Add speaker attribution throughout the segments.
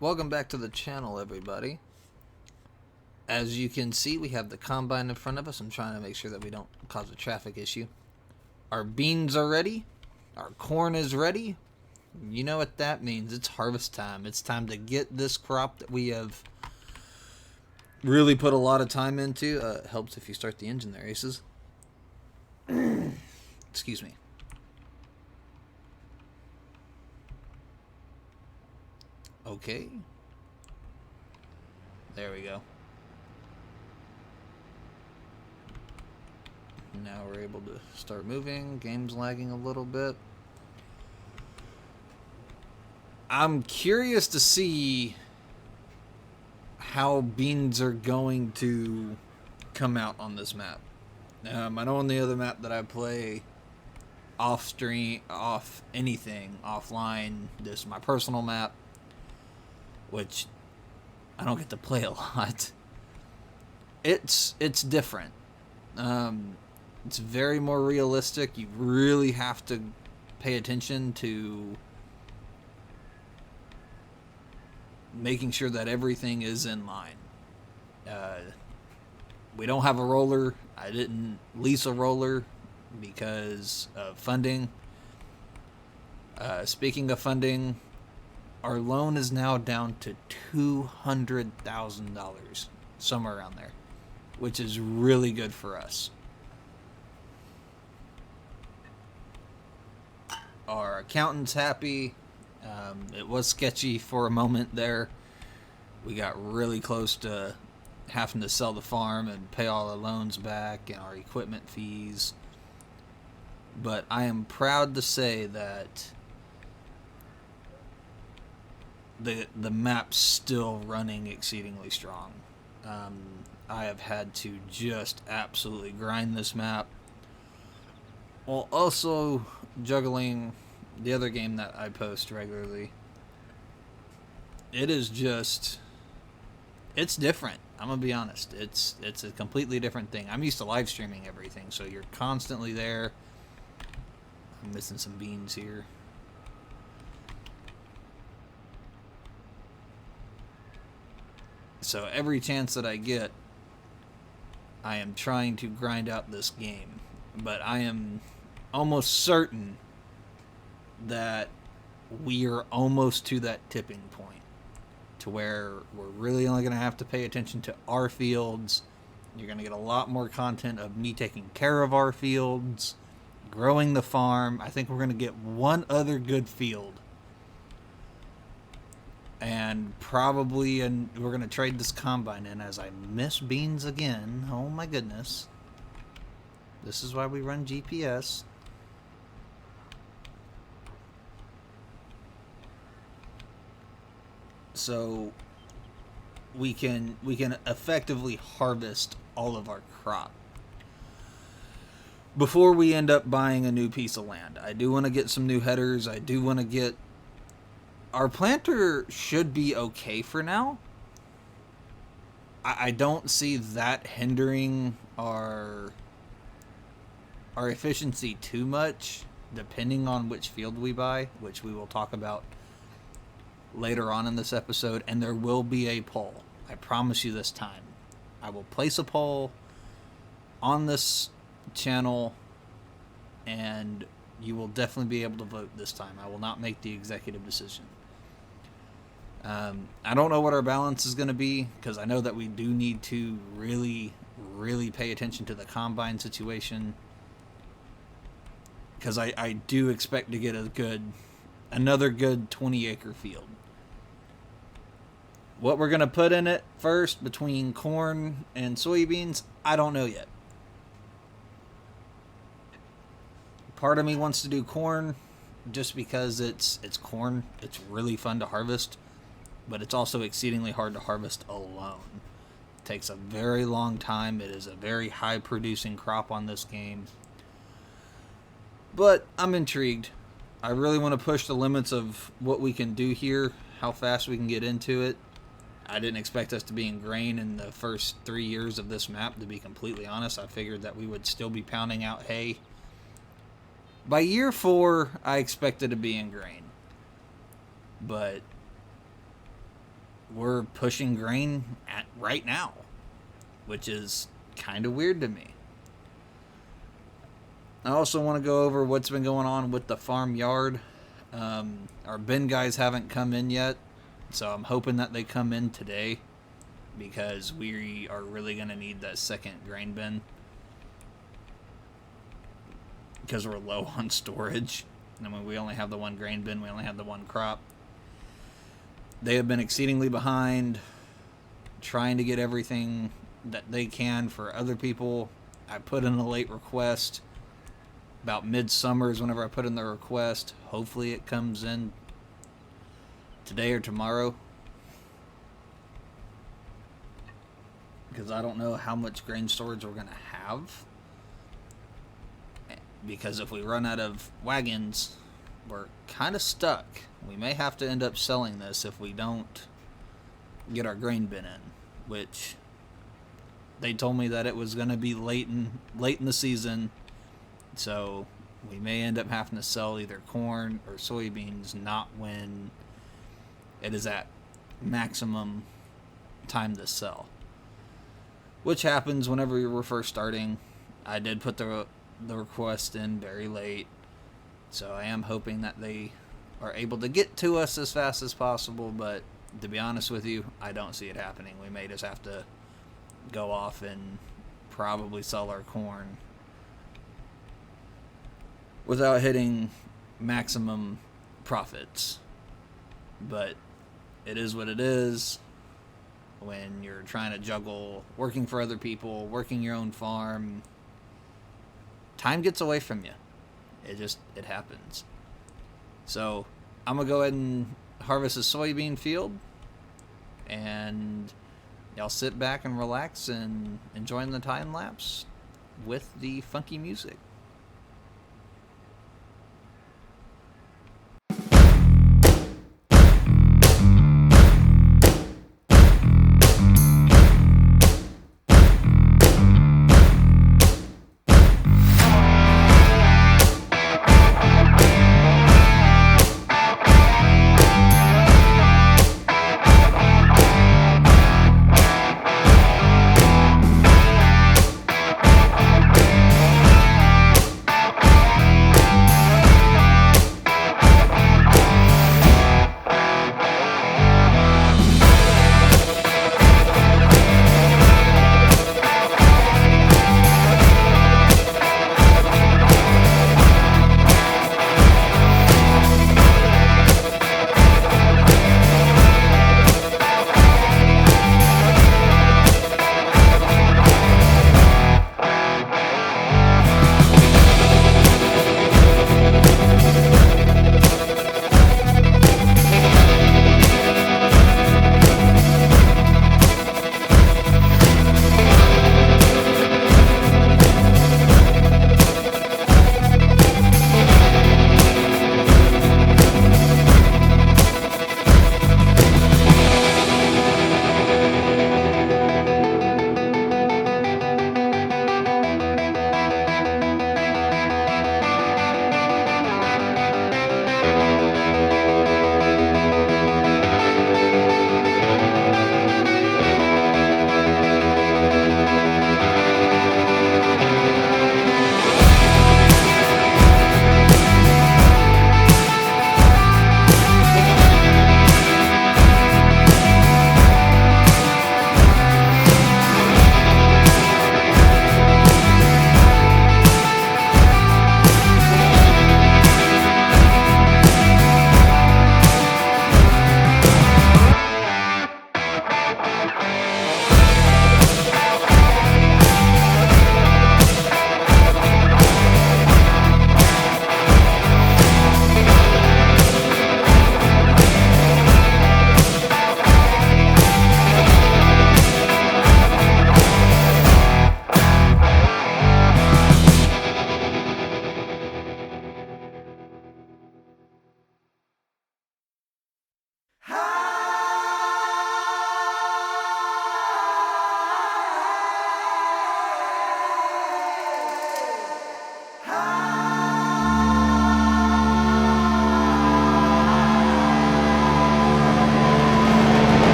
Speaker 1: Welcome back to the channel, everybody. As you can see, we have the combine in front of us. I'm trying to make sure that we don't cause a traffic issue. Our beans are ready. Our corn is ready. You know what that means. It's harvest time. It's time to get this crop that we have really put a lot of time into. It helps if you start the engine there, Aces. Excuse me. Okay. There we go. Now we're able to start moving. Game's lagging a little bit. I'm curious to see how beans are going to come out on this map. I know on the other map that I play off stream, off anything, offline, this is my personal map, which I don't get to play a lot. It's different. It's very more realistic. You really have to pay attention to making sure that everything is in line. We don't have a roller. I didn't lease a roller because of funding. Speaking of funding, our loan is now down to $200,000, somewhere around there, which is really good for us. Our accountant's happy. It was sketchy for a moment there. We got really close to having to sell the farm and pay all the loans back and our equipment fees. But I am proud to say that the map's still running exceedingly strong. I have had to just absolutely grind this map, while also juggling the other game that I post regularly. It is just, it's different. I'm gonna be honest. It's a completely different thing. I'm used to live streaming everything, so you're constantly there. I'm missing some beans here. So every chance that I get, I am trying to grind out this game. But I am almost certain that we are almost to that tipping point to where we're really only going to have to pay attention to our fields. You're going to get a lot more content of me taking care of our fields, growing the farm. I think we're going to get one other good field. And probably we're going to trade this combine in, as I miss beans again. Oh my goodness. This is why we run GPS. So we can effectively harvest all of our crop before we end up buying a new piece of land. I do want to get some new headers. I do want to get... Our planter should be okay for now. I don't see that hindering our efficiency too much, depending on which field we buy, which we will talk about later on in this episode. And there will be a poll. I promise you this time. I will place a poll on this channel, and you will definitely be able to vote this time. I will not make the executive decision. I don't know what our balance is going to be, because I know that we do need to really, really pay attention to the combine situation, because I do expect to get another good 20-acre field. What we're going to put in it first between corn and soybeans, I don't know yet. Part of me wants to do corn just because it's corn. It's really fun to harvest, but it's also exceedingly hard to harvest alone. It takes a very long time. It is a very high producing crop on this game. But I'm intrigued. I really want to push the limits of what we can do here, how fast we can get into it. I didn't expect us to be in grain in the first 3 years of this map, to be completely honest. I figured that we would still be pounding out hay. By year 4, I expected to be in grain. But we're pushing grain at right now, which is kind of weird to me. I also want to go over what's been going on with the farmyard. Our bin guys haven't come in yet, so I'm hoping that they come in today because we are really going to need that second grain bin because we're low on storage. I mean, we only have the one grain bin, we only have the one crop. They have been exceedingly behind trying to get everything that they can for other people. I put in a late request. About midsummer is whenever I put in the request. Hopefully it comes in today or tomorrow. Because I don't know how much grain storage we're going to have. Because if we run out of wagons, we're kind of stuck. We may have to end up selling this if we don't get our grain bin in. Which they told me that it was going to be late in the season. So we may end up having to sell either corn or soybeans, not when it is at maximum time to sell. Which happens whenever we were first starting. I did put the request in very late. So I am hoping that they are able to get to us as fast as possible. But to be honest with you, I don't see it happening. We may just have to go off and probably sell our corn without hitting maximum profits. But it is what it is when you're trying to juggle working for other people, working your own farm. Time gets away from you. It happens. So I'm going to go ahead and harvest a soybean field, and y'all sit back and relax and enjoy the time lapse with the funky music.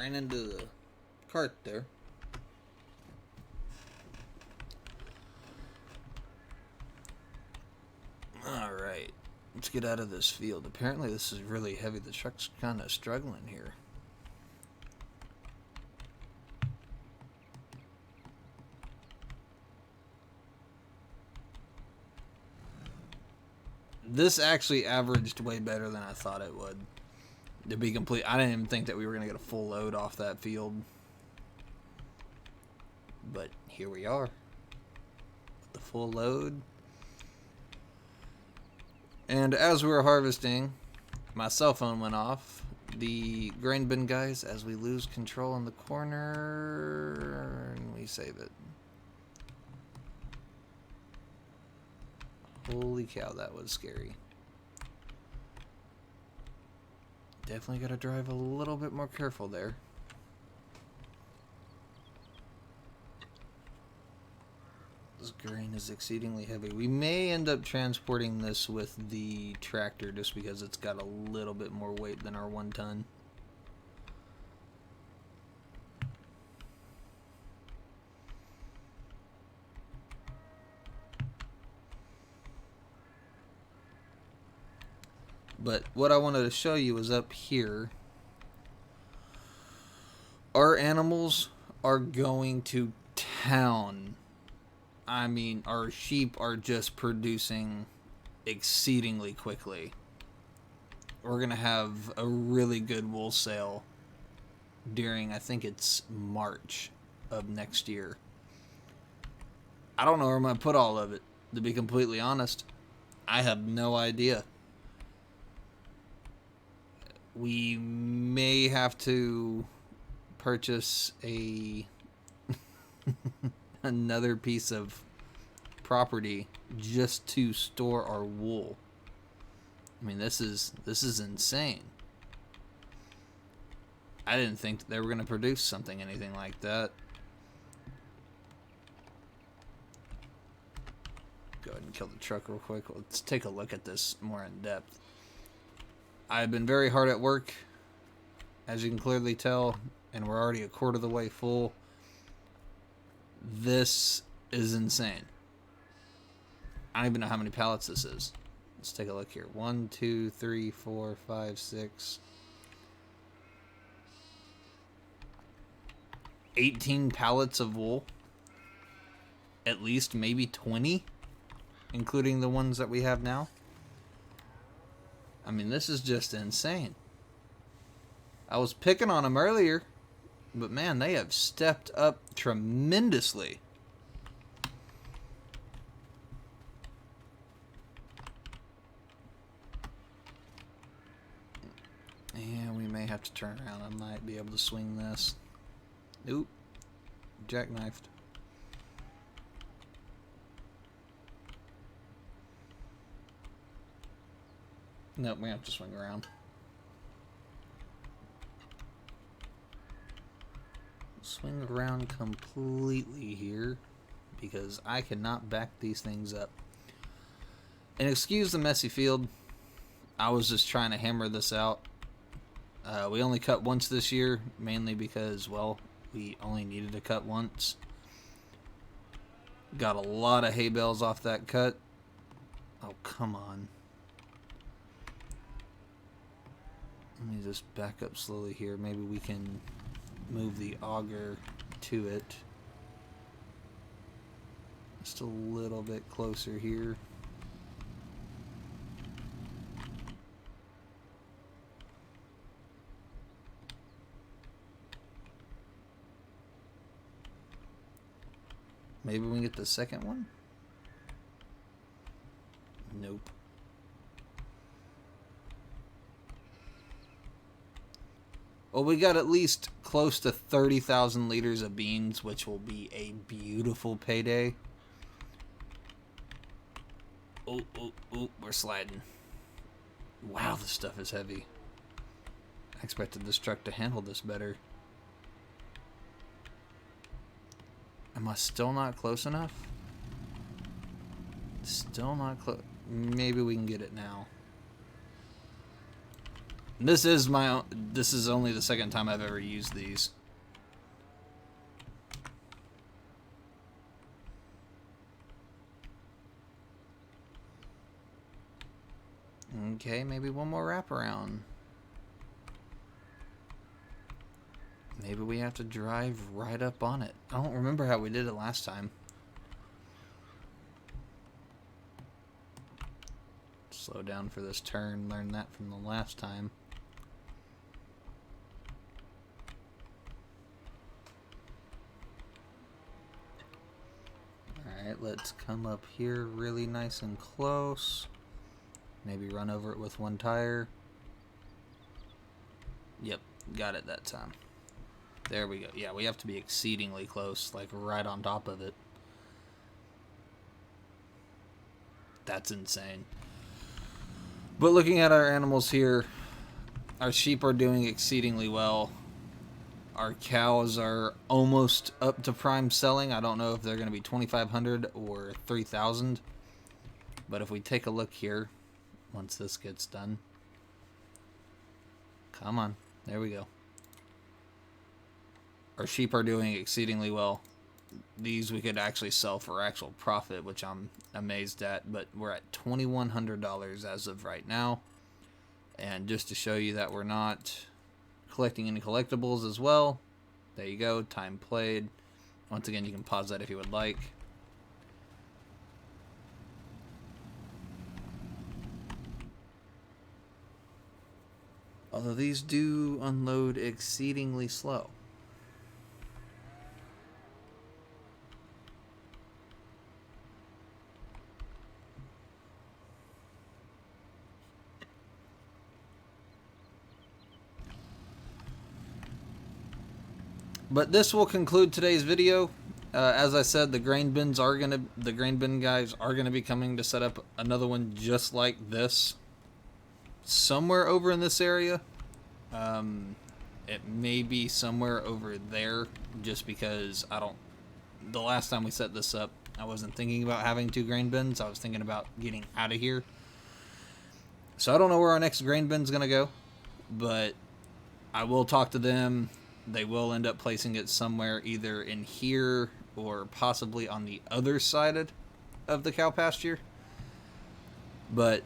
Speaker 1: ran into the cart there. Alright, let's get out of this field. Apparently this is really heavy. The truck's kind of struggling here. This actually averaged way better than I thought it would. To be complete, I didn't even think that we were going to get a full load off that field. But here we are. The full load. And as we were harvesting, my cell phone went off. The grain bin guys, as we lose control in the corner, and we save it. Holy cow, that was scary. Definitely got to drive a little bit more careful there. This grain is exceedingly heavy. We may end up transporting this with the tractor just because it's got a little bit more weight than our 1 ton. But what I wanted to show you is up here. Our animals are going to town. I mean, our sheep are just producing exceedingly quickly. We're going to have a really good wool sale during, I think it's March of next year. I don't know where I'm going to put all of it, to be completely honest. I have no idea. We may have to purchase another piece of property just to store our wool. I mean, this is insane. I didn't think that they were going to produce anything like that. Go ahead and kill the truck real quick. Let's take a look at this more in depth. I've been very hard at work, as you can clearly tell, and we're already a quarter of the way full. This is insane. I don't even know how many pallets this is. Let's take a look here. 1, 2, 3, 4, 5, 6. 18 pallets of wool. At least maybe 20, including the ones that we have now. I mean, this is just insane. I was picking on them earlier, but man, they have stepped up tremendously. And we may have to turn around. I might be able to swing this. Nope. Jackknifed. Nope, we have to swing around. Swing around completely here because I cannot back these things up. And excuse the messy field. I was just trying to hammer this out. We only cut once this year, mainly because, well, we only needed to cut once. Got a lot of hay bales off that cut. Oh, come on. Let me just back up slowly here. Maybe we can move the auger to it. Just a little bit closer here. Maybe we can get the second one? Nope. Well, we got at least close to 30,000 liters of beans, which will be a beautiful payday. Oh, we're sliding. Wow, this stuff is heavy. I expected this truck to handle this better. Am I still not close enough? Still not close. Maybe we can get it now. And this is only the second time I've ever used these. Okay, maybe one more wraparound. Maybe we have to drive right up on it. I don't remember how we did it last time. Slow down for this turn. Learned that from the last time. Alright, let's come up here really nice and close. Maybe run over it with one tire. Yep, got it that time. There we go. Yeah, we have to be exceedingly close, like right on top of it. That's insane. But looking at our animals here, our sheep are doing exceedingly well. Our cows are almost up to prime selling. I don't know if they're going to be 2,500 or 3,000. But if we take a look here, once this gets done. Come on. There we go. Our sheep are doing exceedingly well. These we could actually sell for actual profit, which I'm amazed at. But we're at $2,100 as of right now. And just to show you that we're not collecting any collectibles as well. There you go. Time played. Once again, you can pause that if you would like. Although these do unload exceedingly slow. But this will conclude today's video. As I said, the grain bin guys are gonna be coming to set up another one just like this somewhere over in this area. It may be somewhere over there, just because the last time we set this up, I wasn't thinking about having 2 grain bins. I was thinking about getting out of here. So I don't know where our next grain bin's gonna go, but I will talk to them. They will end up placing it somewhere either in here or possibly on the other side of the cow pasture. But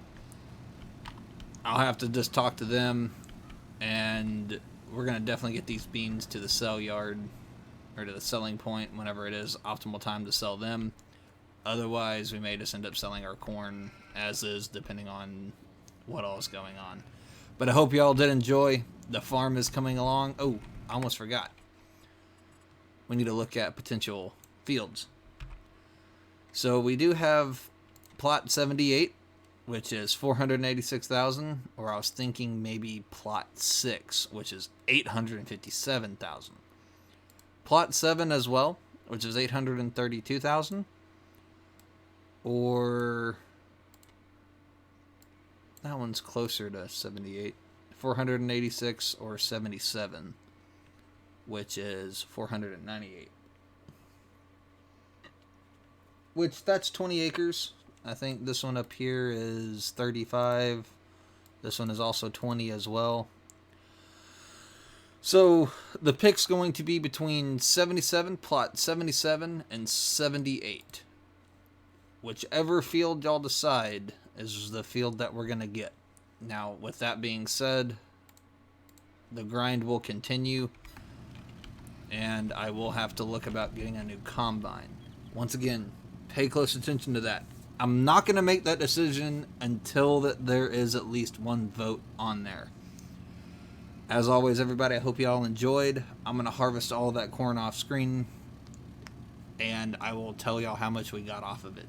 Speaker 1: I'll have to just talk to them, and we're going to definitely get these beans to the sell yard, or to the selling point whenever it is optimal time to sell them. Otherwise, we may just end up selling our corn as is, depending on what all is going on. But I hope y'all did enjoy. The farm is coming along. Oh, I almost forgot. We need to look at potential fields. So we do have plot 78, which is 486,000, or I was thinking maybe plot 6, which is 857,000. Plot 7 as well, which is 832,000, or that one's closer to 78. 486 or 77, which is 498. Which, that's 20 acres. I think this one up here is 35. This one is also 20 as well. So the pick's going to be between plot 77 and 78. Whichever field y'all decide is the field that we're going to get. Now, with that being said, the grind will continue, and I will have to look about getting a new combine. Once again, pay close attention to that. I'm not going to make that decision until that there is at least one vote on there. As always, everybody, I hope you all enjoyed. I'm going to harvest all of that corn off screen, and I will tell y'all how much we got off of it.